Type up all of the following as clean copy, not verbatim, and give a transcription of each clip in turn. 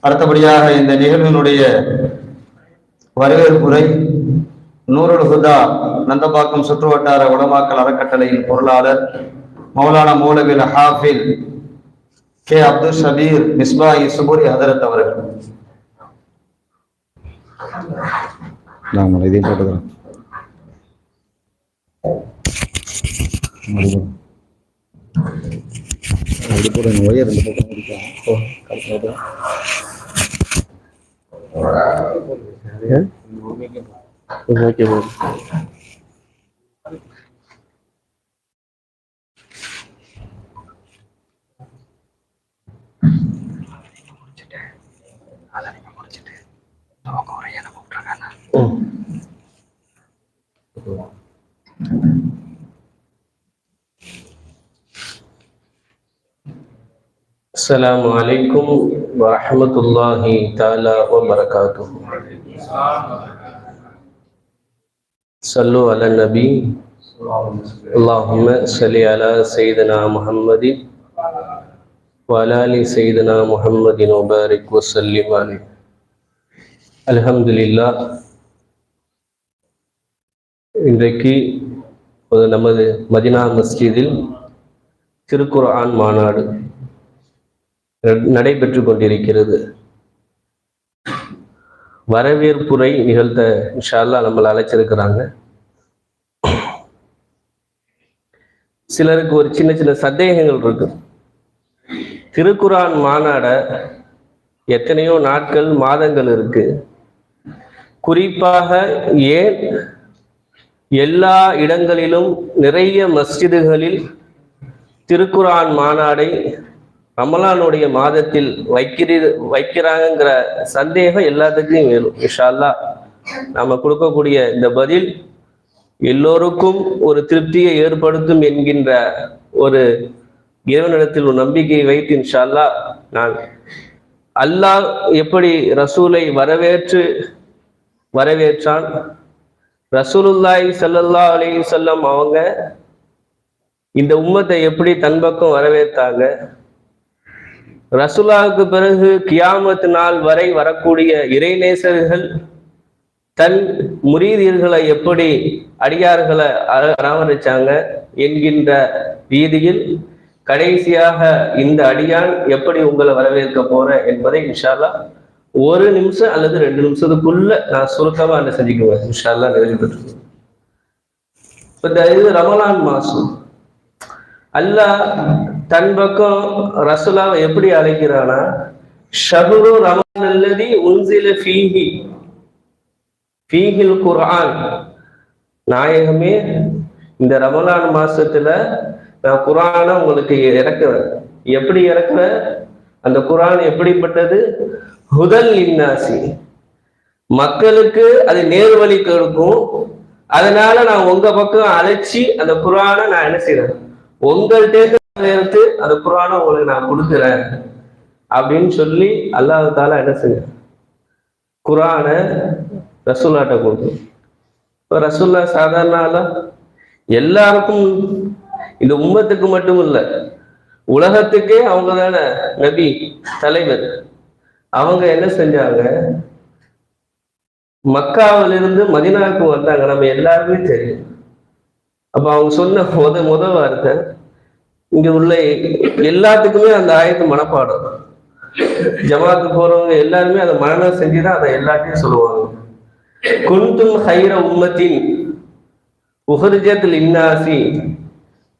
அடுத்தபடியாக இந்த நிகழ்வினுடைய வரவேற்புரை நூருல் ஹுதா நந்தபாக்கம் சுற்றுவட்டார உலமாக்கல் அறக்கட்டளையின் பொருளாளர் மௌலானா மௌலவி ஹாஃபில் கே அப்துல் ஷபீர் மிஸ்பாஹி சுபூரி ஹதரத் அவர்கள். இதையும் போட்டுக்கிறேன். அஸ்ஸலாமு அலைக்கும் வரஹ்மத்துல்லாஹி தஆலா வ பரகாத்துஹு. ஸல்லு அலா நபி அல்லாஹும்ம ஸல்லி அலா சய்யிதினா முஹம்மதின் வ அலா ஆலி சய்யிதினா முஹம்மதின் வ பாரிக் வ ஸல்லிம் அலைஹி. அல்ஹம்துலில்லாஹ். இன்றைக்கு நமது மதீனா மஸ்ஜிதில் திருக்குர்ஆன் மாநாடு நடைபெற்று கொண்டிருக்கிறது. வரவேற்புரை நிகழ்த்த இன்ஷா அல்லாஹ் நம்மளை அழைச்சிருக்கிறாங்க. சிலருக்கு ஒரு சின்ன சின்ன சந்தேகங்கள் இருக்கு. திருக்குர்ஆன் மாநாட எத்தனையோ நாட்கள் மாதங்கள் இருக்கு. குறிப்பாக ஏன் எல்லா இடங்களிலும் நிறைய மஸ்ஜிதுகளில் திருக்குர்ஆன் மாநாடை ரமலானுடைய மாதத்தில் வைக்கிறாங்கிற சந்தேகம் எல்லாத்துக்கும் வேணும். இன்ஷா அல்லாஹ் நாம கொடுக்கக்கூடிய இந்த பதில் எல்லோருக்கும் ஒரு திருப்தியை ஏற்படுத்தும் என்கின்ற ஒரு இறைவனிடத்தில் ஒரு நம்பிக்கையை வைத்து இன்ஷா அல்லாஹ் நான் அல்லாஹ் எப்படி ரசூலை வரவேற்றான், ரசூலுல்லாஹி ஸல்லல்லாஹு அலைஹி வஸல்லம் அவங்க இந்த உம்மத்தை எப்படி தன் பக்கம் வரவேற்றாங்க, ரசூலுல்லாஹ்வுக்கு பிறகு கியாமத் நாள் வரை வரக்கூடிய இறைநேசர்கள் தன் முரீதியர்களை எப்படி அடியார்களை அரவணைச்சாங்க என்கின்ற ரீதியில் கடைசியாக இந்த அடியான் எப்படி உங்களை வரவேற்க போற என்பதை இன்ஷா அல்லாஹ் ஒரு நிமிஷம் அல்லது 2 நிமிஷத்துக்குள்ள நான் சுருக்கமா என்ன செஞ்சுக்குவேன் இன்ஷா அல்லாஹ் நிறைவு பெற்றுக்குவேன். இந்த இது ரமலான் மாசம் அல்லாஹ் தன் பக்கம் ரசூலாவை எப்படி அழைக்கிறானா, ஷஹ்ரு ரமலான் அல்லதி உன்சில ஃபீஹில் குர்ஆன். நாயகமே, இந்த ரமலான் மாசத்துல நான் குர்ஆனை உங்களுக்கு இறக்குறேன். எப்படி இறக்குறேன்? அந்த குர்ஆன் எப்படிப்பட்டது? ஹுதல் லின்னாசி, மக்களுக்கு அது நேர்வழி கொடுக்கும். அதனால நான் உங்க பக்கம் அழைச்சி அந்த குர்ஆனை நான் என்ன செய்யறேன், உங்கள்கிட்ட எடுத்து அந்த குர்ஆனை உங்களுக்கு நான் கொடுக்குறேன் அப்படின்னு சொல்லி அல்லாஹ் தஆலா என்ன செய்ய குர்ஆனை ரசூல்லாட்ட கொடுக்கும். இப்போ ரசூல்லா சாதாரண எல்லாருக்கும், இந்த உம்மத்துக்கு மட்டும் இல்லை, உலகத்துக்கே அவங்க தானே நபி, தலைவர். அவங்க என்ன செஞ்சாங்க, மக்காவிலிருந்து மதீனாவுக்கு வந்தாங்க. நம்ம எல்லாருமே தெரியும். அப்ப அவங்க சொன்ன முத வார்த்தை, இங்க உள்ள எல்லாத்துக்குமே அந்த ஆயத்து மனப்பாடம். ஜமாத்து போறவங்க எல்லாருமே அதை மனநம் செஞ்சுதான் அதை எல்லாத்தையும் சொல்லுவாங்க. குன்தும் ஹைர உம்மத்தின் உஹ்ரிஜத் லின்னாசி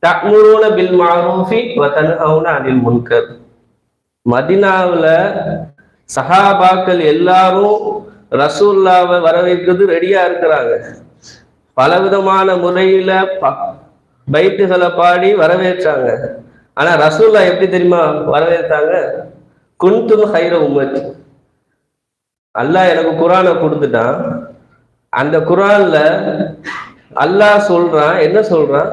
தஅமுரூன பில் மஅரூஃபி வ தன்ஹவுன அனில் முன்கர். மதீனாவுல சஹாபாக்கள் எல்லாரும் ரசூலுல்லாவை வரவேற்கிறது ரெடியா இருக்கிறாங்க. பலவிதமான முறையில பைத்துகளை பாடி வரவேற்றாங்க. ஆனா ரசூல்லா எப்படி தெரியுமா வரவேற்றாங்க? குன்தும் ஹைர உம்மத். அல்லாஹ் எனக்கு குர்ஆனை கொடுத்துட்டான். அந்த குர்ஆன்ல அல்லாஹ் சொல்றான், என்ன சொல்றான்,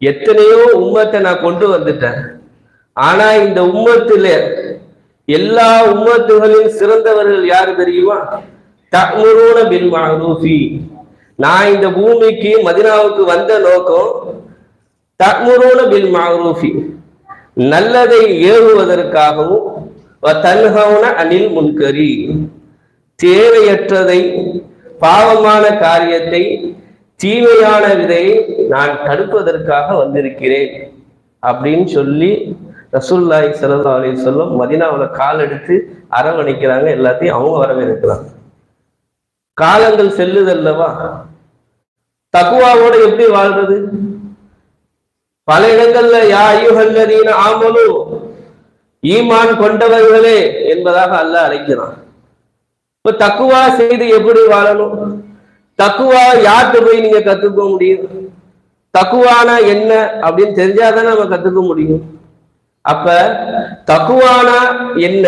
எத்தனையோ உம்மத்தை நான் கொண்டு வந்துட்டேன். ஆனா இந்த உம்மத்துல எல்லா உம்மத்துகளின் சிறந்தவர்கள் யாரு தெரியுமா? தஅமுரூன பில் மஅரூஃபி. நான் இந்த பூமிக்கு மதீனாவுக்கு வந்த நோக்கம் தஅமுரூன பில் மஅரூஃபி, நல்லதை ஏவுவதற்காகவும் தன்ஹவுன அனில் முன்கரி, தேவையற்றதை, பாவமான காரியத்தை, தீமையான விதை நான் தடுப்பதற்காக வந்திருக்கிறேன் அப்படின்னு சொல்லி ரசூலுல்லாஹி ஸல்லல்லாஹு அலைஹி வஸல்லம் மதீனாவுல கால் எடுத்து அரவணைக்கிறாங்க. எல்லாத்தையும் அவங்க வரவேற்கிறாங்க. காலங்கள் செல்லுதல்லவா, தக்குவாவோட எப்படி வாழ்றது? பல இடங்கள்ல யா அய்யுஹல்லதீன ஆமனு, ஈமான் கொண்டவர்களே என்பதாக அல்லாஹ் அழைக்கிறான். இப்ப தக்குவா செய்து எப்படி வாழணும்? தக்குவா யார்கிட்ட போய் நீங்க கத்துக்க முடியும்? தக்குவானா என்ன அப்படின்னு தெரிஞ்சாதான் நம்ம கத்துக்க முடியும். அப்ப தக்குவானா என்ன,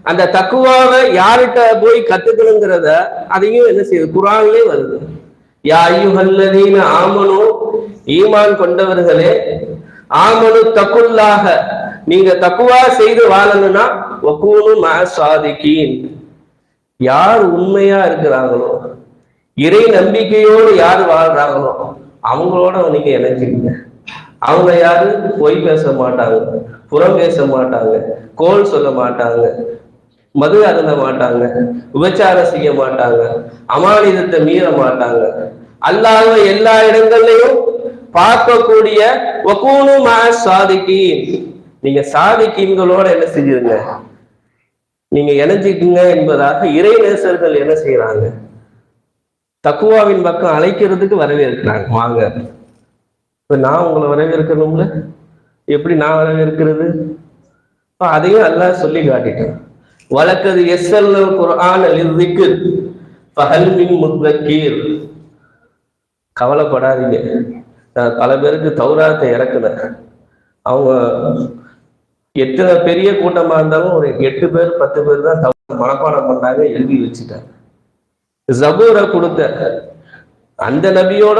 அந்த தக்குவாவை யார்கிட்ட போய் கத்துக்கணுங்கிறத அதையும் என்ன செய்யுது, குர்ஆன்லயே வருது. யா அய்யுஹல்லதீன ஆமனு, ஈமான் கொண்டவர்களே, ஆமனு தக்குல்லாஹ, நீங்க தக்குவா செய்து வாழணும்னா வகூனு மஅஸ்ஸாதிகீன், யார் உண்மையா இருக்கிறாங்களோ, இறை நம்பிக்கையோடு யார் வாழ்றாங்களோ அவங்களோட நீங்க இணைஞ்சுக்கீங்க. அவங்க யாரு? பொய் பேச மாட்டாங்க, புறம் பேச மாட்டாங்க, கோல் சொல்ல மாட்டாங்க, மது அருந்த மாட்டாங்க, விபச்சாரம் செய்ய மாட்டாங்க, அமானிதத்தை மீற மாட்டாங்க, அல்லாஹ் எல்லா இடங்கள்லையும் பார்க்கக்கூடிய வகூனு மஅஸ்ஸாதிகீன், நீங்க சாதிக்கீன்களோட என்ன செஞ்சிருங்க, நீங்க இணைஞ்சிக்குங்க என்பதாக இறை நேசர்கள் என்ன செய்யறாங்க, தக்குவாவின் பக்கம் அழைக்கிறதுக்கு வரவேற்கிறாங்க. வாங்க, இப்ப நான் உங்களை வரவேற்கணும்ல, எப்படி நான் வரவேற்கிறது? அதையும் அல்லாஹ் சொல்லி காட்டிட்டேன். வலக்கது யஸ்ஸல்னல் குர்ஆன லிஸ்ஸிக்ர் ஃபஹல் மின் முத்தக்கீர், கவலைப்படாதீங்க, நான் பல பேருக்கு தௌராத்தை இறக்குனேன். அவங்க எத்தனை பெரிய கூட்டமா இருந்தாலும் ஒரு 8 பேர் 10 பேர் தான் மனப்பாடம் பண்ணாங்க, எழுதி வச்சுட்டாங்க. ஜபூரை கொடுத்த அந்த நபியோட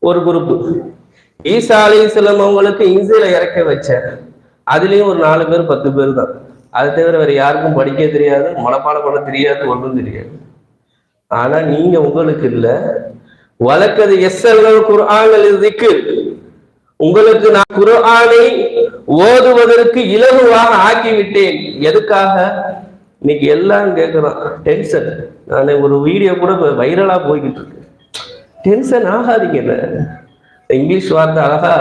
ஒரு குரூப், ஈசா அலைஹிஸ்ஸலாம் அவங்களுக்கு இன்ஜீலை இறக்க வச்சேன், அதுலயும் ஒரு 4 பேர் 10 பேர் தான். அது தவிர வேற யாருக்கும் படிக்க தெரியாது, மனப்பாடம் பண்ண தெரியாது, ஒன்றும் தெரியாது. ஆனா நீங்க உங்களுக்கு இல்ல, வலக்கது யஸ்ஸல்னல் குர்ஆன லிஸ்ஸிக்ர், உங்களுக்கு நான் குர்ஆனை ஓதுவதற்கு இலகுவாக ஆக்கிவிட்டேன். எதுக்காக? இன்னைக்கு எல்லாம் கேட்கிறோம், டென்ஷன். நான் ஒரு வீடியோ கூட வைரலா போய்கிட்டு இருக்கு. டென்ஷன் ஆகாதீங்க, இங்கிலீஷ் வார்த்தை அழகா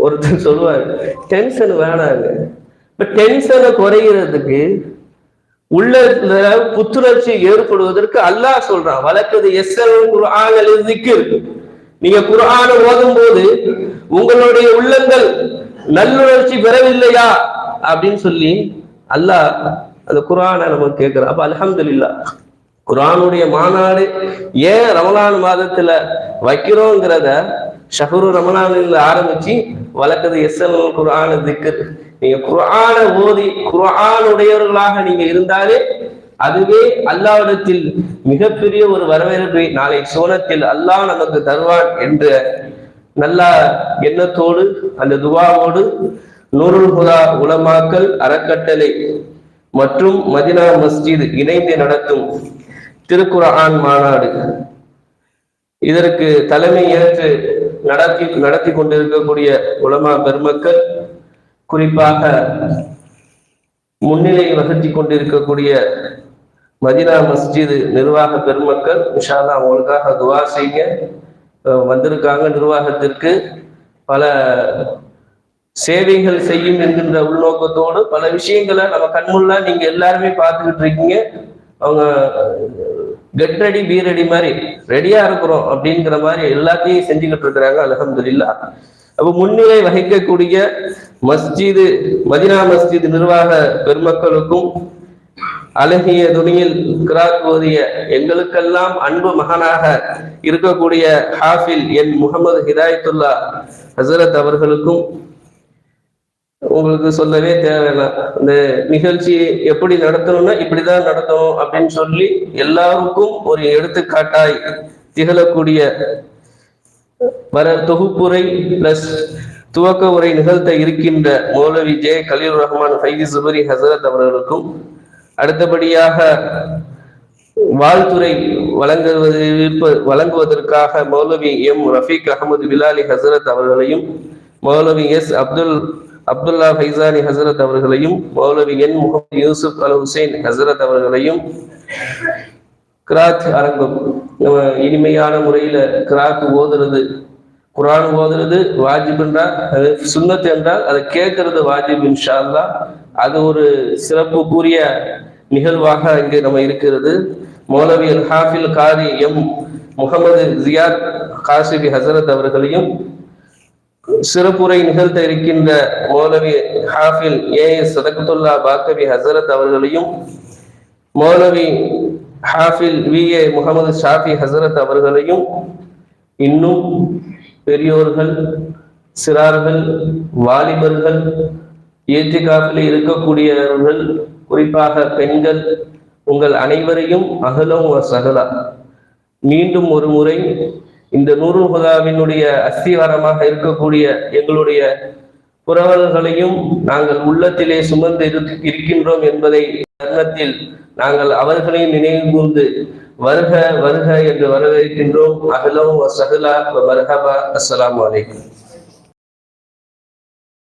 ஒருத்தர் சொல்லுவாரு, டென்ஷன் வேணாங்க. இப்ப டென்ஷனை குறைகிறதுக்கு, உள்ளத்துல புத்துணர்ச்சி ஏற்படுவதற்கு அல்லாஹ் சொல்றான், வலக்கது யஸ்ஸல்னல் குர்ஆன லிஸ்ஸிக்ர், நீங்க குர்ஆனை ஓதும் போது உங்களுடைய உள்ளங்கள் நல்லுணர்ச்சி பெறவில்லையா அப்படின்னு சொல்லி அல்லாஹ் அந்த குர்ஆனை நமக்கு கேட்கிறான். அப்ப அல்ஹம்துலில்லாஹ், குர்ஆனுடைய மாநாடு ஏன் ரமலான் மாதத்துல வைக்கிறோங்கிறத ஷஹ்ரு ரமலானில் ஆரம்பிச்சு வலக்கது யஸ்ஸல்னல் குர்ஆன ஸிக்ர், நீங்க குர்ஆனை ஓதி குர்ஆனுடையவர்களாக நீங்க இருந்தாலே அதுவே அல்லாஹ்விடத்தில் மிகப்பெரிய ஒரு வரவேற்பை நாளை சோனத்தில் அல்லாஹ் நமக்கு தருவான் என்ற நல்ல எண்ணத்தோடு, அந்த துவாவோடு, நூருல் ஹுதா உலமாக்கல் அறக்கட்டளை மற்றும் மதீனா மஸ்ஜித் இணைந்து நடத்தும் திருக்குர்ஆன் மாநாடு, இதற்கு தலைமை ஏற்று நடத்தி கொண்டிருக்கக்கூடிய உலமா பெருமக்கள், குறிப்பாக முன்னிலை வகித்து கொண்டிருக்கக்கூடிய மதீனா மஸ்ஜித் நிர்வாக பெருமக்கள், இன்ஷா அல்லாஹ் அவங்களுக்காக துவா செய்யுங்க. வந்திருக்காங்க. நிர்வாகத்திற்கு பல சேவைகள் செய்யும் என்கின்ற உள்நோக்கத்தோடு பல விஷயங்களை நம்ம கண்முள்ள நீங்க எல்லாருமே பார்த்துக்கிட்டு இருக்கீங்க. அவங்க கெட் ரெடி பி ரெடி மாதிரி ரெடியா இருக்கிறோம் அப்படிங்கிற மாதிரி எல்லாத்தையும் செஞ்சுக்கிட்டு இருக்கிறாங்க. அல்ஹம்துலில்லாஹ். அப்போ முன்னிலை வகிக்கக்கூடிய மஸ்ஜிது மதீனா மஸ்ஜித் நிர்வாக பெருமக்களுக்கும், அழகிய துணியில் கிராத் ஓதிய எங்களுக்கெல்லாம் அன்பு மகனாக இருக்கக்கூடிய ஹாஃபில் என் முகமது ஹிதாயத்துல்லா ஹசரத் அவர்களுக்கும் உங்களுக்கு சொல்லவே தேவையில்லை. இந்த நிகழ்ச்சி எப்படி நடத்தணும்னா இப்படிதான் நடத்தணும் அப்படின்னு சொல்லி எல்லாருக்கும் ஒரு எடுத்துக்காட்டாய் திகழக்கூடிய தொகுப்புரை பிளஸ் துவக்க உரை நிகழ்த்த இருக்கின்ற மௌலவி ஜே கலீல் ரஹ்மான் ஃபைதி சுபரி ஹசரத் அவர்களுக்கும், அடுத்தபடியாக வாழ்த்துறை வழங்குவதற்காக மௌலவி எம் ரஃபீக் அகமது பிலாலி ஹசரத் அவர்களையும், மௌலவி எஸ் அப்துல் அப்துல்லா ஃபைசானி ஹசரத் அவர்களையும், மௌலவி என் முகமது யூசுப் அல் ஹுசைன் ஹசரத் அவர்களையும், கிராத் அரங்கம் இனிமையான முறையில கிராத் ஓதுறது, குரான் ஓதுறது வாஜிப் என்றால், அது சுன்னத் என்றால் அதை கேட்கறது வாஜிப் இன்ஷா அல்லாஹ். அது ஒரு சிறப்புக்குரிய நிகழ்வாக இங்கு நம்ம இருக்கிறது. மௌலவி அல் ஹாஃபில் காரி எம் முகமது ஜியாத் காசிபி ஹசரத் அவர்களையும், சிறப்புரை நிகழ்த்த இருக்கின்ற மௌலவி ஹாஃபில் ஏஎஸ் சதகத்துல்லா பாக்கவி ஹசரத் அவர்களையும், மௌலவி ஹாஃபில் விஏ முகமது ஷாஃபி ஹசரத் அவர்களையும், இன்னும் பெரியோர்கள், சிறார்கள், வாலிபர்கள், ஏத்திகாஃபில் இருக்கக்கூடியவர்கள், குறிப்பாக பெண்கள், உங்கள் அனைவரையும் அகலம் சகலா மீண்டும் ஒரு முறை இந்த நூருல் ஹுதாவினுடைய அஸ்திவாரமாக இருக்கக்கூடிய எங்களுடைய புரவல்களையும் நாங்கள் உள்ளத்திலே சுமந்து இருக்கின்றோம் என்பதை தருணத்தில் நாங்கள் அவர்களையும் நினைவு கூர்ந்து வருக வருக என்று வரவேற்கின்றோம். அஹ்லம் வ சஹ்லா வ மர்ஹபா. அஸ்ஸலாமு அலைக்கும்.